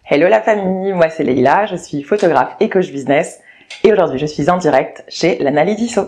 Hello la famille, moi c'est Leïla, je suis photographe et coach business et aujourd'hui je suis en direct chez l'Anali Disso.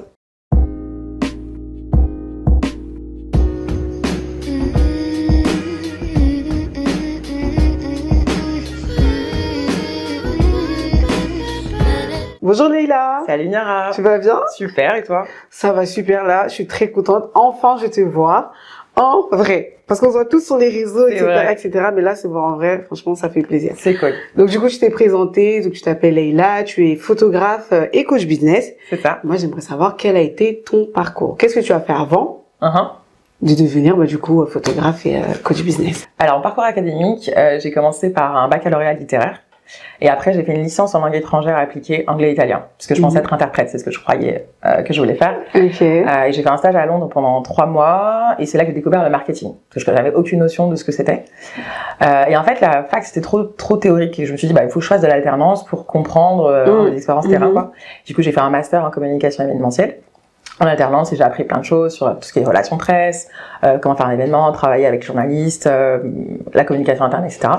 Bonjour Leïla. Salut Niara. Tu vas bien? Super, et toi? Ça va super là, je suis très contente. Enfin, je te vois en vrai. Parce qu'on se voit tous sur les réseaux, etc. Mais là, se voir en vrai, franchement, ça fait plaisir. C'est cool. Donc du coup, je t'ai présentée, donc tu t'appelles Leïla, tu es photographe et coach business. C'est ça. Moi, j'aimerais savoir quel a été ton parcours. Qu'est-ce que tu as fait avant de devenir du coup photographe et coach business? Alors, en parcours académique, j'ai commencé par un baccalauréat littéraire. Et après, j'ai fait une licence en langue étrangère appliquée anglais-italien, puisque je pensais être interprète, c'est ce que je croyais que je voulais faire. Okay. Et j'ai fait un stage à Londres pendant 3 mois, et c'est là que j'ai découvert le marketing, parce que je n'avais aucune notion de ce que c'était. Et en fait, la fac, c'était trop théorique, et je me suis dit, il faut que je fasse de l'alternance pour comprendre les expériences terrain, quoi. Du coup, j'ai fait un master en communication événementielle en alternance, et j'ai appris plein de choses sur tout ce qui est relations presse, comment faire un événement, travailler avec les journalistes, la communication interne, etc.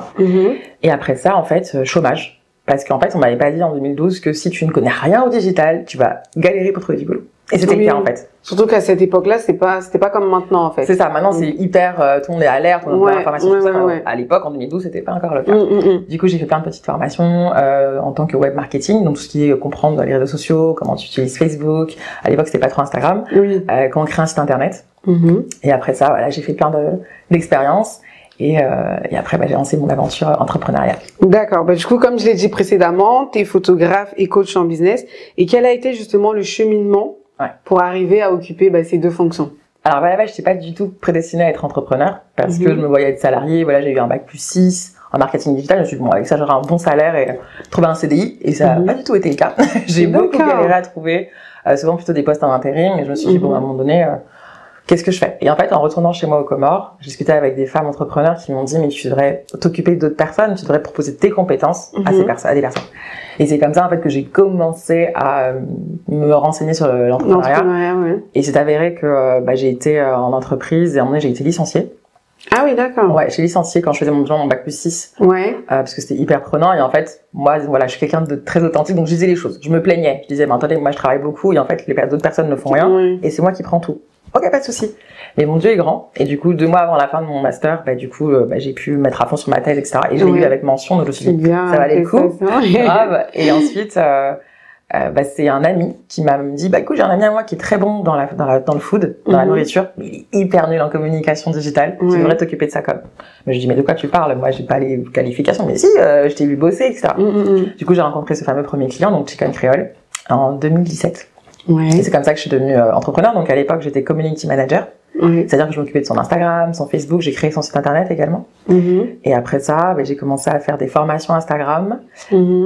Et après ça, en fait, chômage. Parce qu'en fait, on m'avait pas dit en 2012 que si tu ne connais rien au digital, tu vas galérer pour trouver du boulot. Et c'était le cas, en fait. Surtout qu'à cette époque-là, c'était pas comme maintenant, en fait. C'est ça. Maintenant, c'est hyper, tout le monde est alerte, on a plein d'informations, tout ça. À l'époque, en 2012, c'était pas encore le cas. Du coup, j'ai fait plein de petites formations, en tant que web marketing, donc tout ce qui est comprendre les réseaux sociaux, comment tu utilises Facebook. À l'époque, c'était pas trop Instagram. Comment créer un site internet. Et après ça, voilà, j'ai fait plein d'expériences. Et après, j'ai lancé mon aventure entrepreneuriale. D'accord. Du coup, comme je l'ai dit précédemment, tu es photographe et coach en business. Et quel a été justement le cheminement pour arriver à occuper ces deux fonctions? Alors, à la base, je n'étais pas du tout prédestinée à être entrepreneur parce que je me voyais être salariée. Voilà, j'ai eu un bac+6 en marketing digital. Je me suis dit, bon, avec ça, j'aurai un bon salaire et trouver un CDI. Et ça n'a pas du tout été le cas. J'ai beaucoup galéré à trouver, souvent plutôt des postes en intérim. Mais je me suis dit, bon, à un moment donné... qu'est-ce que je fais? Et en fait, en retournant chez moi aux Comores, j'ai discuté avec des femmes entrepreneurs qui m'ont dit, mais tu devrais t'occuper d'autres personnes, tu devrais proposer tes compétences à des personnes. Et c'est comme ça, en fait, que j'ai commencé à me renseigner sur l'entrepreneuriat. Et c'est avéré que j'ai été en entreprise et à un moment donné, j'ai été licenciée. Ah oui, d'accord. Ouais, j'ai licenciée quand je faisais mon bac+6. Parce que c'était hyper prenant. Et en fait, moi, voilà, je suis quelqu'un de très authentique, donc je disais les choses. Je me plaignais. Je disais, mais attendez, moi, je travaille beaucoup et en fait, d'autres personnes ne font rien. Et c'est moi qui prends tout. Ok, pas de souci. Mais mon Dieu est grand. Et du coup, 2 mois avant la fin de mon master, j'ai pu mettre à fond sur ma thèse, etc. Et je l'ai eu avec mention, donc je me suis dit, ça valait le coup. Grave. Et ensuite, c'est un ami qui m'a dit, écoute, j'ai un ami à moi qui est très bon dans le food, dans la nourriture, mais il est hyper nul en communication digitale. Tu devrais t'occuper de ça comme. Mais je dis, mais de quoi tu parles? Moi, j'ai pas les qualifications. Mais si, je t'ai vu bosser, etc. Du coup, j'ai rencontré ce fameux premier client, donc Chicken Creole, en 2017. Et c'est comme ça que je suis devenue entrepreneur. Donc à l'époque, j'étais community manager. C'est-à-dire que je m'occupais de son Instagram, son Facebook, j'ai créé son site internet également. Et après ça, j'ai commencé à faire des formations Instagram.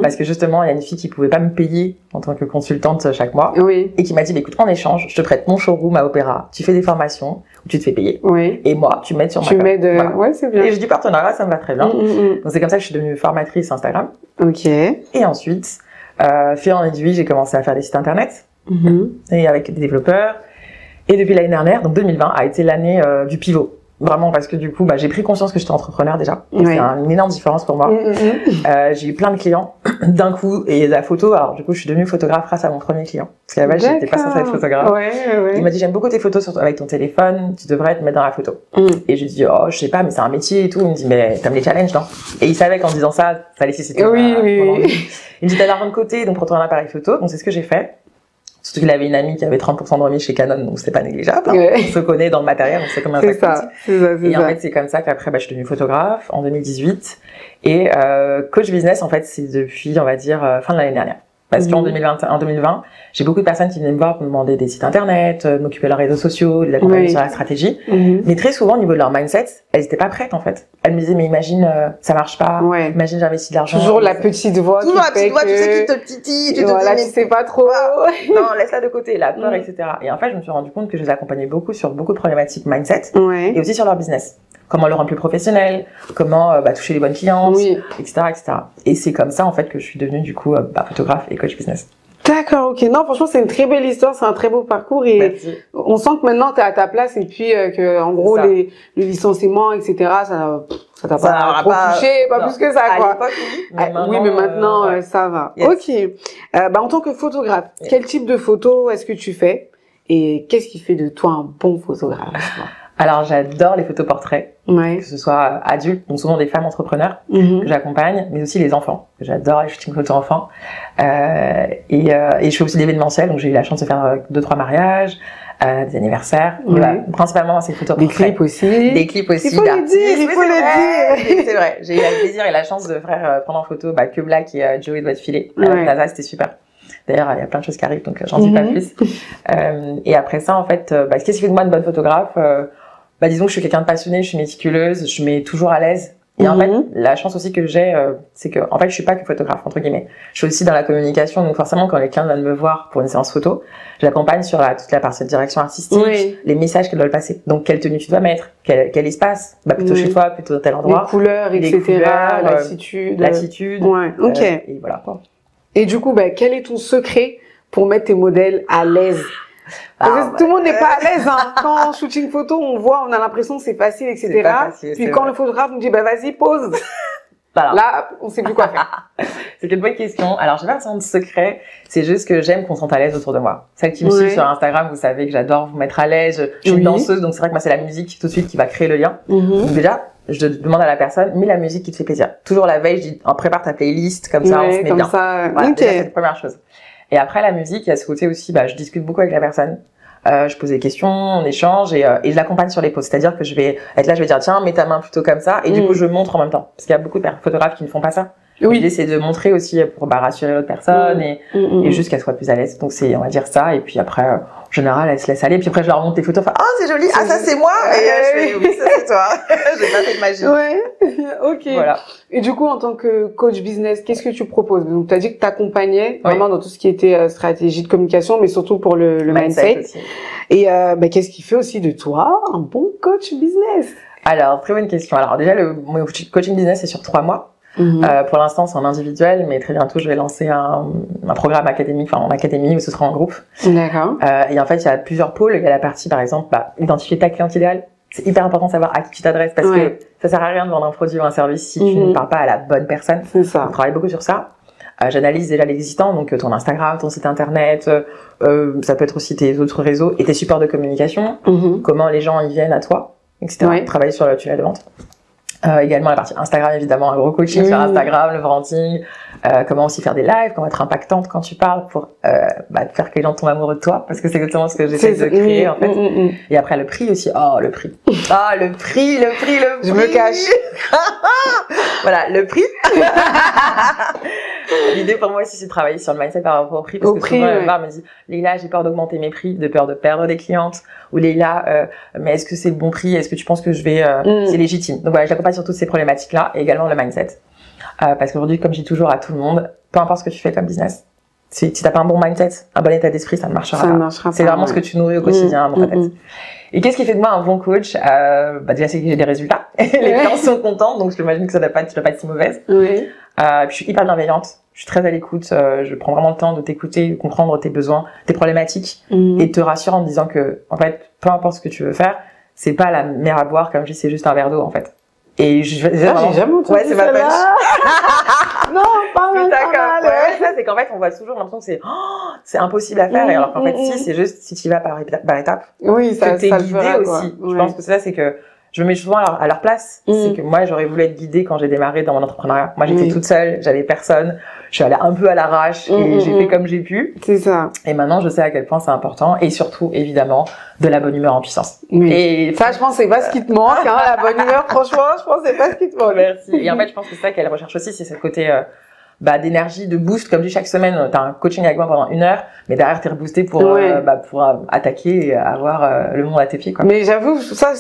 Parce que justement, il y a une fille qui pouvait pas me payer en tant que consultante chaque mois. Et qui m'a dit, écoute, en échange, je te prête mon showroom à Opéra, tu fais des formations où tu te fais payer. Et moi, tu m'aides sur ma com. Ouais, c'est bien. Et je dis partenariat, ça me va très bien. Donc c'est comme ça que je suis devenue formatrice Instagram. Et ensuite, fil en aiguille, j'ai commencé à faire des sites internet. Et avec des développeurs. Et depuis l'année dernière, donc 2020, a été l'année du pivot. Vraiment, parce que du coup, j'ai pris conscience que j'étais entrepreneur déjà. C'est une énorme différence pour moi. J'ai eu plein de clients d'un coup et la photo. Alors du coup, je suis devenue photographe grâce à mon premier client. Parce qu'à la base, j'étais pas censée être photographe. Il m'a dit, j'aime beaucoup tes photos avec ton téléphone. Tu devrais te mettre dans la photo. Et je lui ai dit, oh, je sais pas, mais c'est un métier et tout. Il me dit, mais t'aimes les challenges, non? Et il savait qu'en disant ça allait susciter. Il me dit, t'as l'argent de côté, donc prends-toi un appareil photo. Donc c'est ce que j'ai fait. Surtout qu'il avait une amie qui avait 30% de remise chez Canon, donc c'était pas négligeable. On se connaît dans le matériel, donc c'est comme un sac. Et en fait, c'est comme ça qu'après, je suis devenue photographe en 2018. Et coach business, en fait, c'est depuis, on va dire, fin de l'année dernière. Parce qu'en 2020, j'ai beaucoup de personnes qui venaient me voir pour me demander des sites internet, m'occuper de leurs réseaux sociaux, de l'accompagner sur la stratégie. Mais très souvent, au niveau de leur mindset, elles étaient pas prêtes, en fait. Elles me disaient, mais imagine, ça marche pas. Imagine, j'investis de l'argent. Toujours la petite voix. Toujours la petite voix, tu sais, qui te titille, tu te dis, mais tu sais pas trop. Non, laisse-la de côté, la peur, etc. Et en fait, je me suis rendu compte que je les accompagnais beaucoup sur beaucoup de problématiques mindset. Et aussi sur leur business. Comment le rendre plus professionnel, comment toucher les bonnes clientes, etc., etc. Et c'est comme ça, en fait, que je suis devenue, du coup, photographe et coach business. D'accord, ok. Non, franchement, c'est une très belle histoire, c'est un très beau parcours et Merci. On sent que maintenant, t'es à ta place et puis que, en gros, le licenciement, etc., ça t'a pas trop touché, pas plus que ça, quoi. À l'époque, oui, mais maintenant, ça va. Yes. Ok. En tant que photographe, quel type de photos est-ce que tu fais et qu'est-ce qui fait de toi un bon photographe? Alors, j'adore les photos portraits, que ce soit adultes, donc souvent des femmes entrepreneurs que j'accompagne, mais aussi les enfants. J'adore les shootings photos enfants. Et je fais aussi l'événementiel, donc j'ai eu la chance de faire 2-3 mariages, des anniversaires. Principalement, c'est les photos portraits. Des clips aussi. Des clips aussi. Il faut le dire, il faut le dire. C'est vrai. J'ai eu le plaisir et la chance de prendre en photo Que Black et Joey doit filer. NASA, c'était super. D'ailleurs, il y a plein de choses qui arrivent, donc j'en dis pas plus. Et après ça, en fait, qu'est-ce qui fait de moi une bonne photographe? Disons que je suis quelqu'un de passionné, je suis méticuleuse, je mets toujours à l'aise. Et en fait, la chance aussi que j'ai, c'est que, en fait, je suis pas que photographe, entre guillemets. Je suis aussi dans la communication, donc forcément, quand quelqu'un vient de me voir pour une séance photo, je l'accompagne sur toute la partie de direction artistique, les messages qu'elle doit passer. Donc, quelle tenue tu dois mettre, quel espace, plutôt chez toi, plutôt tel endroit. Les couleurs, etc., l'attitude. L'attitude. Ouais, ok. Et voilà, quoi. Et du coup, quel est ton secret pour mettre tes modèles à l'aise? Parce que tout le monde n'est pas à l'aise, hein. Quand en shooting photo, on a l'impression que c'est facile, etc. C'est pas facile, puis quand le photographe nous dit, vas-y, pose. Alors, là, on sait plus quoi faire. C'est une bonne question. Alors, j'ai pas forcément de secret. C'est juste que j'aime qu'on se sente à l'aise autour de moi. Celle qui me suit sur Instagram, vous savez que j'adore vous mettre à l'aise. Je suis une danseuse, donc c'est vrai que moi, c'est la musique tout de suite qui va créer le lien. Donc déjà, je demande à la personne, mets la musique qui te fait plaisir. Toujours la veille, je dis, prépare ta playlist, comme ça, on se met bien. Voilà, déjà, c'est la première chose. Et après, la musique, il y a ce côté aussi, je discute beaucoup avec la personne. Je pose des questions, on échange et je l'accompagne sur les poses. C'est-à-dire que je vais être là, je vais dire tiens, mets ta main plutôt comme ça et du coup je montre en même temps. Parce qu'il y a beaucoup de photographes qui ne font pas ça. L'idée c'est de montrer aussi pour rassurer l'autre personne et juste qu'elle soit plus à l'aise. Donc c'est on va dire ça et puis après en général elle se laisse aller. Puis après je leur montre des photos. Enfin c'est joli, ça c'est moi et je fais oui ça c'est toi. J'ai pas fait de magie. Ok. Voilà. Et du coup en tant que coach business, qu'est-ce que tu proposes? Donc tu as dit que tu accompagnais vraiment dans tout ce qui était stratégie de communication, mais surtout pour le mindset. Aussi. Et qu'est-ce qui fait aussi de toi un bon coach business? Alors très bonne question. Alors déjà mon coaching business c'est sur 3 mois. Pour l'instant, c'est en individuel, mais très bientôt, je vais lancer un programme académique, en académie, où ce sera en groupe. D'accord. Et en fait, il y a plusieurs pôles. Il y a la partie, par exemple, identifier ta cliente idéale. C'est hyper important de savoir à qui tu t'adresses parce que ça sert à rien de vendre un produit ou un service si tu ne parles pas à la bonne personne. C'est ça. On travaille beaucoup sur ça. J'analyse déjà l'existant, donc ton Instagram, ton site internet, ça peut être aussi tes autres réseaux et tes supports de communication, comment les gens y viennent à toi, etc. Travailler sur le tunnel de vente. Également la partie Instagram, évidemment, un gros coaching sur Instagram, le branding, comment aussi faire des lives, comment être impactante quand tu parles pour faire que les gens tombent amoureux de toi, parce que c'est exactement ce que j'essaie de créer en fait. Et après le prix aussi, le prix. Le prix. Je me cache. Voilà, le prix. L'idée pour moi aussi c'est de travailler sur le mindset par rapport au prix, parce que souvent la me dit Leïla, j'ai peur d'augmenter mes prix, de peur de perdre des clientes, ou Leïla, mais est-ce que c'est le bon prix, est-ce que tu penses que je vais c'est légitime. Donc voilà, j'accompagne sur toutes ces problématiques là et également le mindset, parce qu'aujourd'hui, comme je dis toujours à tout le monde, peu importe ce que tu fais comme business, si t'as pas un bon mindset, un bon état d'esprit, ça ne marchera pas. C'est vraiment ce que tu nourris au quotidien dans ta tête. Et qu'est-ce qui fait de moi un bon coach? Déjà c'est que j'ai des résultats, les clients sont contents, donc j'imagine que tu dois pas être si mauvaise. Puis je suis hyper bienveillante, je suis très à l'écoute, je prends vraiment le temps de t'écouter, de comprendre tes besoins, tes problématiques, et te rassurer en te disant que en fait, peu importe ce que tu veux faire, c'est pas la mer à boire, comme je dis, c'est juste un verre d'eau en fait. Et j'ai jamais entendu c'est ma punch. Non, pas mal. Ça c'est qu'en fait on voit toujours l'impression que c'est impossible à faire, et alors qu'en fait c'est juste si tu y vas par étape. Oui, ça t'es guidé fera, aussi. Je pense que c'est que je me mets souvent à leur place. C'est que moi j'aurais voulu être guidée quand j'ai démarré dans mon entrepreneuriat. Moi j'étais toute seule, j'avais personne. Je suis allée un peu à l'arrache et j'ai fait comme j'ai pu. C'est ça. Et maintenant je sais à quel point c'est important, et surtout évidemment de la bonne humeur en puissance. Et ça, je pense c'est pas ce qui te manque, la bonne humeur. Franchement, je pense c'est pas ce qui te manque. Merci. Et en fait je pense que c'est ça qu'elle recherche aussi, c'est ce côté d'énergie, de boost. Comme je dis, chaque semaine t'as un coaching avec moi pendant 1 heure, mais derrière t'es reboosté pour attaquer et avoir le monde à tes pieds, quoi. Mais j'avoue, ça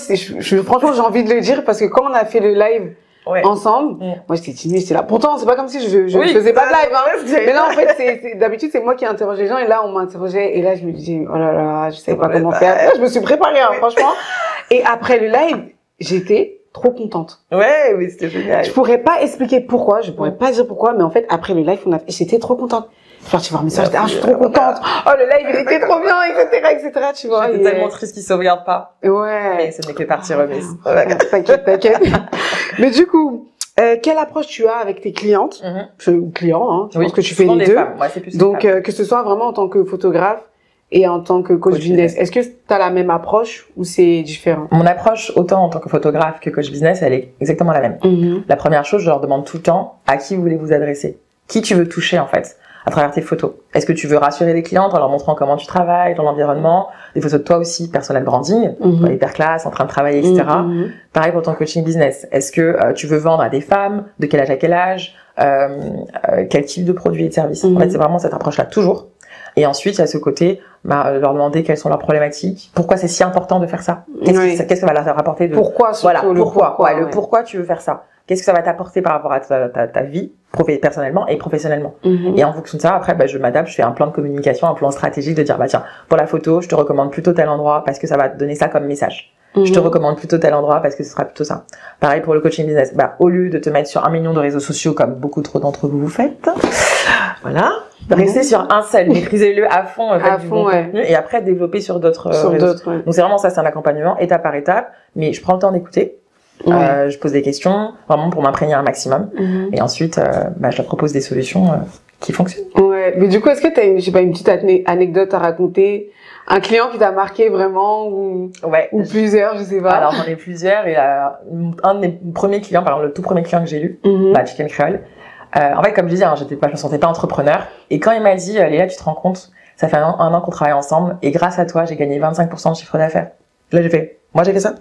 franchement j'ai envie de le dire, parce que quand on a fait le live ensemble, moi j'étais timide, j'étais là. Pourtant c'est pas comme si je faisais pas de live, mais là en fait d'habitude c'est moi qui interroge les gens, et là on m'interrogeait, et là je me disais oh là là, je savais pas comment faire. Là, je me suis préparée franchement. Et après le live, j'étais trop contente. Ouais, mais c'était génial. Je pourrais pas expliquer pourquoi, je pourrais pas dire pourquoi, mais en fait après le live j'étais trop contente. Genre, tu vois un message, je suis trop contente. Oh, le live, il était trop bien, etc., tu vois. J'étais tellement triste qu'il sauvegarde pas. Ouais. Mais ce n'est que partie remise. T'inquiète. Mais du coup, quelle approche tu as avec tes clientes, clients, hein, je pense que tu fais les deux. Femmes. Ouais, c'est plus donc, que ce soit vraiment en tant que photographe et en tant que coach business. Est-ce que tu as la même approche ou c'est différent? Mon approche, autant en tant que photographe que coach business, elle est exactement la même. La première chose, je leur demande tout le temps à qui vous voulez vous adresser. Qui tu veux toucher, en fait, à travers tes photos. Est-ce que tu veux rassurer les clientes en leur montrant comment tu travailles, dans l'environnement, des photos de toi aussi, personnel branding, hyper classe, en train de travailler, etc. Pareil pour ton coaching business. Est-ce que tu veux vendre à des femmes, de quel âge à quel âge, quel type de produits et de services. En fait, c'est vraiment cette approche-là, toujours. Et ensuite, il y a ce côté, leur demander quelles sont leurs problématiques, pourquoi c'est si important de faire ça, qu'est-ce que ça va leur apporter de... Pourquoi, surtout, voilà, le pourquoi tu veux faire ça. Qu'est-ce que ça va t'apporter par rapport à ta vie, personnellement et professionnellement. Et en fonction de ça, après, je m'adapte, je fais un plan de communication, un plan stratégique de dire, tiens, pour la photo, je te recommande plutôt tel endroit parce que ça va te donner ça comme message. Je te recommande plutôt tel endroit parce que ce sera plutôt ça. Pareil pour le coaching business. Au lieu de te mettre sur 1 million de réseaux sociaux comme beaucoup trop d'entre vous faites, voilà, restez sur un seul, maîtrisez-le à fond, contenu, et après développer sur d'autres réseaux. Donc c'est vraiment ça, c'est un accompagnement étape par étape, mais je prends le temps d'écouter. Je pose des questions, vraiment pour m'imprégner un maximum. Et ensuite, je leur propose des solutions qui fonctionnent. Ouais, mais du coup, est-ce que tu as une petite anecdote à raconter? Un client qui t'a marqué vraiment ou plusieurs, je sais pas. Alors, j'en ai plusieurs. Et un de mes premiers clients, par exemple, le tout premier client que j'ai eu, Chicken Creole. En fait, comme je disais, je me sentais pas entrepreneur. Et quand il m'a dit, Léa, tu te rends compte, ça fait un an qu'on travaille ensemble et grâce à toi, j'ai gagné 25% de chiffre d'affaires. Là, j'ai fait, moi, j'ai fait ça.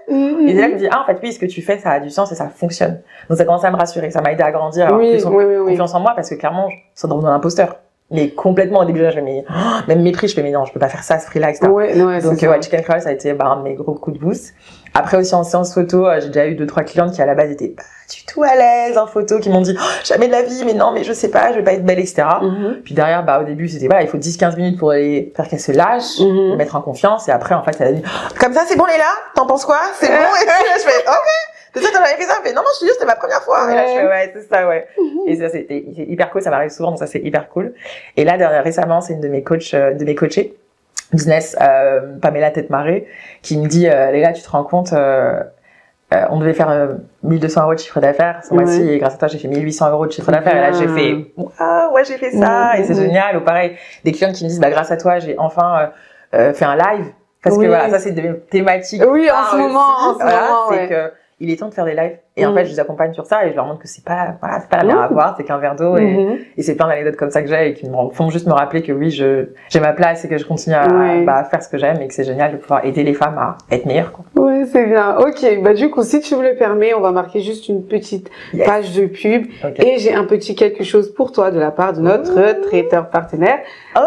Et là, il me dit, en fait, oui, ce que tu fais, ça a du sens et ça fonctionne. Donc, ça commence à me rassurer. Ça m'a aidé à grandir, avoir confiance en moi parce que clairement, syndrome de l'imposteur. Mais complètement, au début, là, même mes prix, je fais, mais non, je peux pas faire ça, ce prix-là, etc. Donc, Chicken Creole, ça a été, un de mes gros coups de boost. Après, aussi, en séance photo, j'ai déjà eu 2-3 clientes qui, à la base, étaient pas du tout à l'aise en photo, qui m'ont dit, jamais de la vie, mais non, mais je sais pas, je vais pas être belle, etc. Puis derrière, au début, c'était, il faut 10-15 minutes pour les faire qu'elles se lâchent, les mettre en confiance, et après, en fait, elle a dit, comme ça, c'est bon, Léla, t'en penses quoi? C'est bon? Et puis là, je fais, ok. C'est ça, t'en avais fait ça? Elle fait, non, je te dis, c'était ma première fois. Et là, je fais, c'est ça, Et ça, c'est hyper cool, ça m'arrive souvent, donc ça, c'est hyper cool. Et là, récemment, c'est une de mes coachées business, Pamela Tête-Marée, qui me dit, Léla, tu te rends compte, on devait faire 1200 € de chiffre d'affaires ce mois-ci, et grâce à toi, j'ai fait 1800 € de chiffre d'affaires. Et là, j'ai fait, j'ai fait ça, et c'est génial. Ou pareil, des clients qui me disent, grâce à toi, j'ai enfin fait un live. Parce que ça, c'est des thématiques. Oui, en ce moment, c'est que il est temps de faire des lives. Et en fait, je les accompagne sur ça et je leur montre que c'est pas la mer à boire, c'est qu'un verre d'eau et c'est plein d'anecdotes comme ça que j'ai et qui me font juste me rappeler que oui, j'ai ma place et que je continue à faire ce que j'aime et que c'est génial de pouvoir aider les femmes à être meilleures, quoi. Ouais, c'est bien. Ok. Du coup, si tu me le permets, on va marquer juste une petite page de pub et j'ai un petit quelque chose pour toi de la part de notre traiteur partenaire.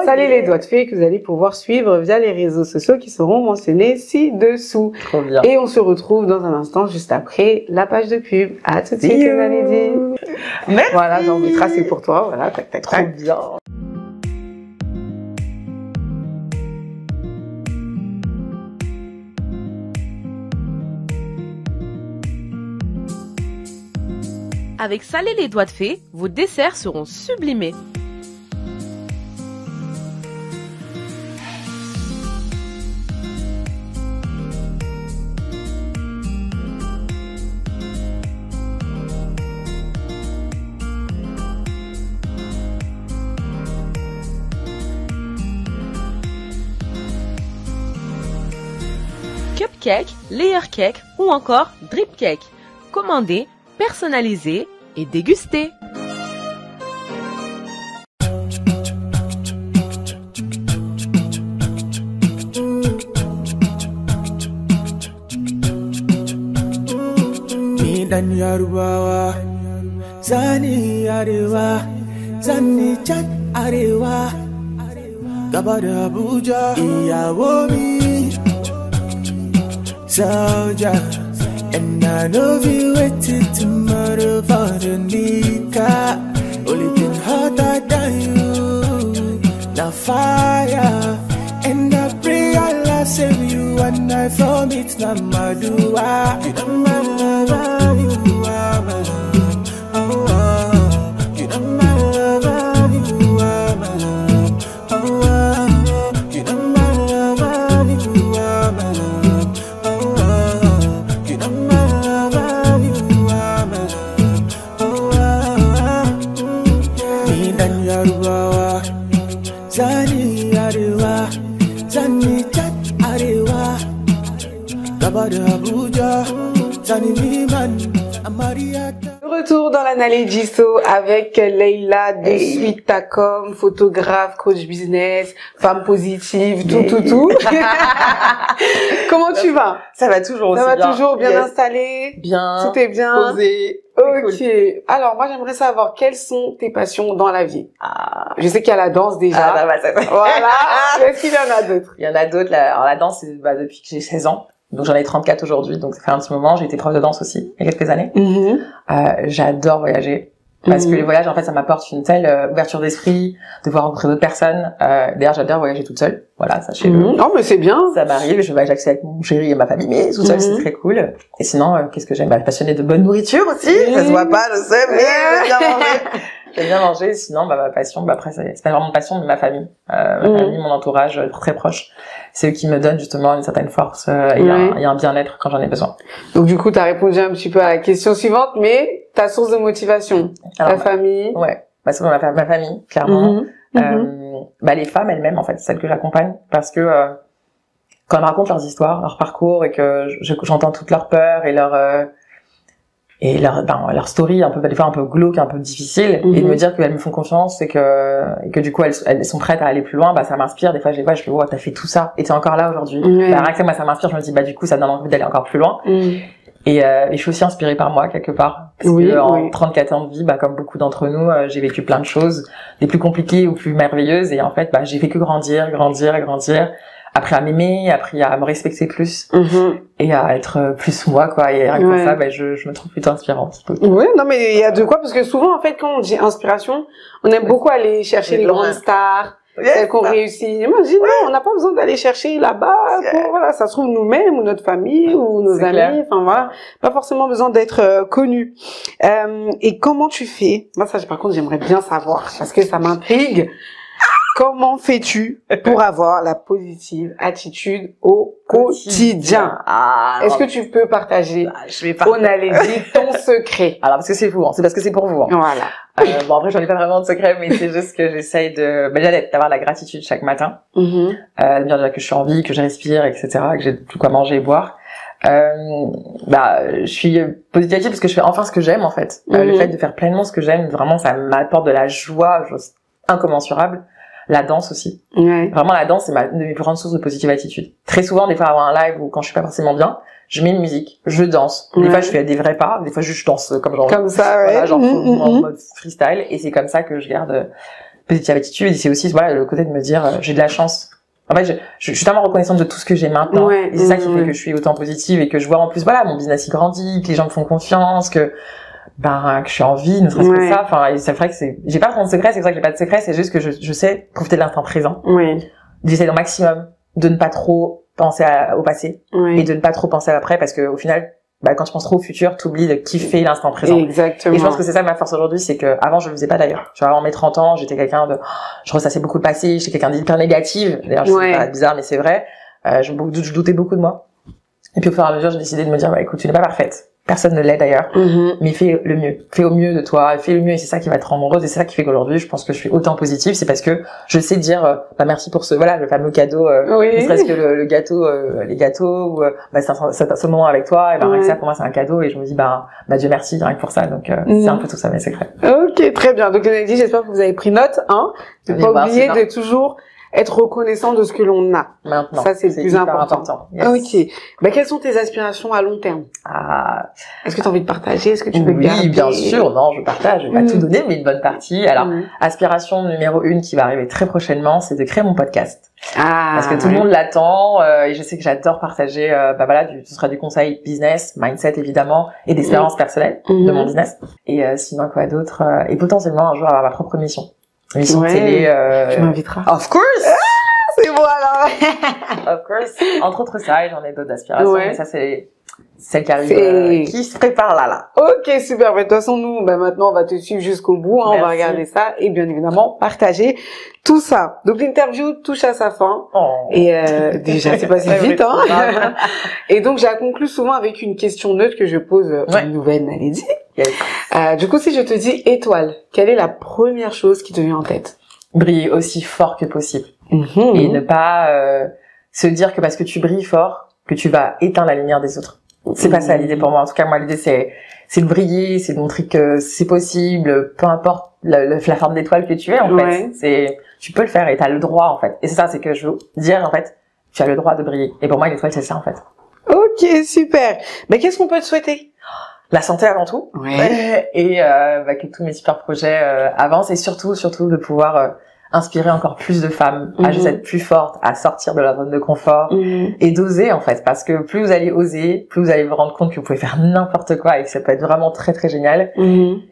Salez les doigts de fée que vous allez pouvoir suivre via les réseaux sociaux qui seront mentionnés ci-dessous. Trop bien. Et on se retrouve dans un instant juste après la page de pub. À tout de suite, les amis. Merci. Voilà, j'ai envie de tracer pour toi. Voilà, tac, tac, tac. Trop bien. Avec Salez les doigts de fée, vos desserts seront sublimés. Cupcake, layer cake ou encore drip cake. Commandez, personnalisez et dégustez. Zani Arewa, Zani Chat Arewa, Gabada Abuja, Iyawomi. Soldier, and I know you waited tomorrow for the Nika. Only thing hotter than you, now fire. And I pray Allah save you, and I vomit Namadua. You don't matter, you are my love. Oh, you don't matter. Yarubawa, Zani Arewa, Zani Chat Arewa, Gabada Abuja, Zani Liman, Amariata. Retour dans l'analyse Gisso avec Leila de Suitacom, photographe, coach business, femme positive, tout. Comment tu vas? Ça va toujours aussi bien. Ça va bien. toujours bien installé? Bien. Tout est bien? Posé. Ok. Cool. Alors, moi, j'aimerais savoir quelles sont tes passions dans la vie. Je sais qu'il y a la danse déjà. Voilà. Est-ce qu'il y en a d'autres? Il y en a d'autres. Alors, la danse, c'est depuis que j'ai 16 ans. Donc j'en ai 34 aujourd'hui, donc ça fait un petit moment. J'ai été prof de danse aussi il y a quelques années. J'adore voyager parce que les voyages, en fait, ça m'apporte une telle ouverture d'esprit, de voir rencontrer d'autres personnes. D'ailleurs, j'adore voyager toute seule. Voilà, sachez-le. Non, mais c'est bien. Ça m'arrive. Je voyage avec mon chéri et ma famille, mais toute seule, c'est très cool. Et sinon, qu'est-ce que j'aime? Passionnée de bonne nourriture aussi. Ça se voit pas, je sais, mais j'aime bien manger. J'aime bien manger. Sinon, ma passion, après, c'est pas vraiment une passion, mais ma famille, mon entourage très proche. C'est eux qui me donnent justement une certaine force et un bien-être quand j'en ai besoin. Donc du coup, tu as répondu un petit peu à la question suivante, mais ta source de motivation, ta famille. Ouais, ma famille, clairement. Les femmes elles-mêmes, en fait, celles que j'accompagne, parce que quand elles me racontent leurs histoires, leur parcours, et que j'entends toutes leurs peurs et leur story un peu, des fois un peu glauque, un peu difficile, et de me dire qu'elles me font confiance et que du coup elles sont prêtes à aller plus loin, ça m'inspire. Des fois je les vois, je fais t'as fait tout ça et t'es encore là aujourd'hui. Rien que moi ça m'inspire, je me dis du coup ça me donne envie d'aller encore plus loin. Et je suis aussi inspirée par moi quelque part, parce que en 34 ans de vie, comme beaucoup d'entre nous, j'ai vécu plein de choses, des plus compliquées ou plus merveilleuses, et en fait j'ai fait que grandir, appris à m'aimer, appris à me respecter plus et à être plus moi, quoi. Et rien que pour ça, je me trouve plutôt inspirante. Oui, non, mais il y a de quoi, parce que souvent, en fait, quand on dit inspiration, on aime beaucoup aller chercher les grandes stars, celles qu'on réussit. Et moi, je dis non, on n'a pas besoin d'aller chercher là-bas. Voilà, ça se trouve nous-mêmes ou notre famille ou nos amis. Enfin voilà, pas forcément besoin d'être connu. Et comment tu fais? Moi, ça, par contre, j'aimerais bien savoir parce que ça m'intrigue. Comment fais-tu pour avoir la positive attitude au quotidien? Est-ce que tu peux partager, on allait dire, ton secret? Alors, parce que c'est vous, c'est parce que c'est pour vous. Voilà. Après, j'en ai pas vraiment de secret, mais c'est juste que j'essaye d'avoir la gratitude chaque matin. De me dire que je suis en vie, que je respire, etc., que j'ai tout quoi manger et boire. Je suis positive parce que je fais enfin ce que j'aime, en fait. Le fait de faire pleinement ce que j'aime, vraiment, ça m'apporte de la joie, incommensurable. La danse aussi. Vraiment, la danse, c'est une de mes plus grandes sources de positive attitude. Très souvent, des fois, avant un live ou quand je suis pas forcément bien, je mets une musique, je danse. Des fois, je fais des vrais pas, des fois, je danse comme ça, voilà, en mode freestyle. Et c'est comme ça que je garde positive attitude. Et c'est aussi, le côté de me dire, j'ai de la chance. En fait, je suis tellement reconnaissante de tout ce que j'ai maintenant. Et c'est ça qui fait que je suis autant positive et que je vois en plus, mon business, il grandit, que les gens me font confiance, que je suis en vie, ne serait-ce que ça. Enfin, c'est vrai que j'ai pas vraiment de secret, c'est pour ça que j'ai pas de secret, c'est juste que je sais profiter de l'instant présent. J'essaie au maximum de ne pas trop penser au passé et de ne pas trop penser à l'après, parce que au final, quand tu penses trop au futur, t'oublies de kiffer l'instant présent. Exactement. Et je pense que c'est ça ma force aujourd'hui, c'est que avant je le faisais pas d'ailleurs. Tu vois, avant mes 30 ans, j'étais je ressassais beaucoup le passé, j'étais quelqu'un d'hyper négative. D'ailleurs, c'est pas bizarre, mais c'est vrai. Je doutais beaucoup de moi. Et puis au fur et à mesure, j'ai décidé de me dire, écoute, tu n'es pas parfaite. Personne ne l'est d'ailleurs, mais fais le mieux, fais au mieux de toi, fais le mieux, et c'est ça qui va te rendre heureuse, et c'est ça qui fait qu'aujourd'hui je pense que je suis autant positive, c'est parce que je sais dire merci pour le fameux cadeau, ne serait-ce que le gâteau, les gâteaux, ou ce moment avec toi, et rien que ça pour moi c'est un cadeau, et je me dis Dieu merci rien que pour ça, donc c'est un peu tout ça mes secrets. Ok, très bien, donc Nelly, j'espère que vous avez pris note, de pas oublier de toujours être reconnaissant de ce que l'on a. Maintenant. Ça, c'est le plus important. Yes. Ok. Quelles sont tes aspirations à long terme? Est-ce que tu as envie de partager? Est-ce que tu veux garder? Oui, bien sûr. Non, je partage. Je vais pas tout donner, mais une bonne partie. Alors, aspiration numéro 1 qui va arriver très prochainement, c'est de créer mon podcast. Parce que tout le monde l'attend, et je sais que j'adore partager, ce sera du conseil business, mindset évidemment, et d'expérience personnelle de mon business. Et sinon, quoi d'autre? Et potentiellement un jour avoir ma propre mission. Émission télé. Tu m'inviteras. Of course! C'est moi alors. Of course. Entre autres ça, et j'en ai d'autres aspirations, mais ça c'est celle qui arrive, qui se prépare là. Ok, super. De toute façon, nous, maintenant, on va te suivre jusqu'au bout. On va regarder ça et bien évidemment partager tout ça. Donc l'interview touche à sa fin. Et déjà, c'est passé vite. Et donc, j'ai conclu souvent avec une question neutre que je pose aux nouvelles Nelly. Du coup, si je te dis étoile, quelle est la première chose qui te vient en tête? briller aussi fort que possible. Et ne pas se dire que parce que tu brilles fort, que tu vas éteindre la lumière des autres. C'est pas ça l'idée pour moi. En tout cas, moi, l'idée, c'est de briller, c'est de montrer que c'est possible, peu importe la forme d'étoile que tu es, en fait. Tu peux le faire et t'as le droit, en fait. Et c'est ça, c'est que je veux dire, en fait, tu as le droit de briller. Et pour moi, l'étoile, c'est ça, en fait. Ok, super. Mais qu'est-ce qu'on peut te souhaiter? La santé avant tout. Et que tous mes super projets avancent et surtout de pouvoir inspirer encore plus de femmes à juste être plus fortes, à sortir de leur zone de confort et d'oser, en fait. Parce que plus vous allez oser, plus vous allez vous rendre compte que vous pouvez faire n'importe quoi et que ça peut être vraiment très, très génial.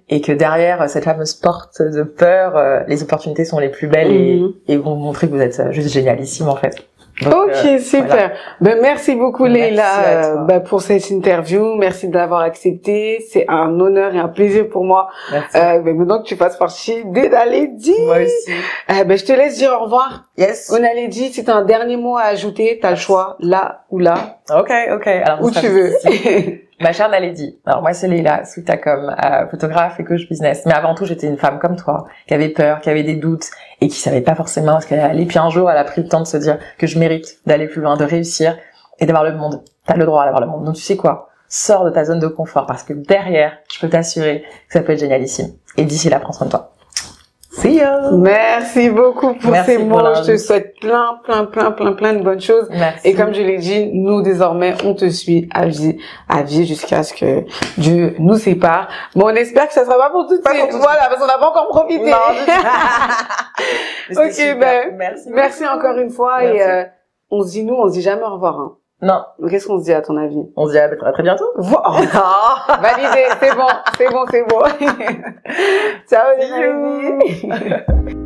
Et que derrière cette fameuse porte de peur, les opportunités sont les plus belles et vont vous montrer que vous êtes juste génialissime, en fait. Donc, ok, super. Voilà. Ben, merci beaucoup Leïla pour cette interview. Merci de l'avoir accepté. C'est un honneur et un plaisir pour moi. Maintenant que tu fasses partie d'Onaledi. Moi aussi. Je te laisse dire au revoir. Yes. Onaledi, si tu as un dernier mot à ajouter, tu as le choix là ou là. Ok. Alors, où tu veux. Ma chère Naledi, alors moi c'est Leïla Soutacom, photographe et coach business. Mais avant tout, j'étais une femme comme toi, qui avait peur, qui avait des doutes et qui savait pas forcément ce qu'elle allait aller. Puis un jour, elle a pris le temps de se dire que je mérite d'aller plus loin, de réussir et d'avoir le monde. T'as le droit d'avoir le monde. Donc tu sais quoi? Sors de ta zone de confort parce que derrière, je peux t'assurer que ça peut être génialissime. Et d'ici là, prends soin de toi. See ya. Merci beaucoup pour ces mots. Je te souhaite plein de bonnes choses. Merci. Et comme je l'ai dit, nous désormais, on te suit à vie jusqu'à ce que Dieu nous sépare. Mais on espère que ça sera pas pour tout de suite. Voilà, parce qu'on n'a pas encore profité. Non, ok, merci encore une fois. Merci. Et on se dit jamais au revoir. Hein. Non. Qu'est-ce qu'on se dit à ton avis? On se dit à très bientôt. Validé, c'est bon. Ciao les amis.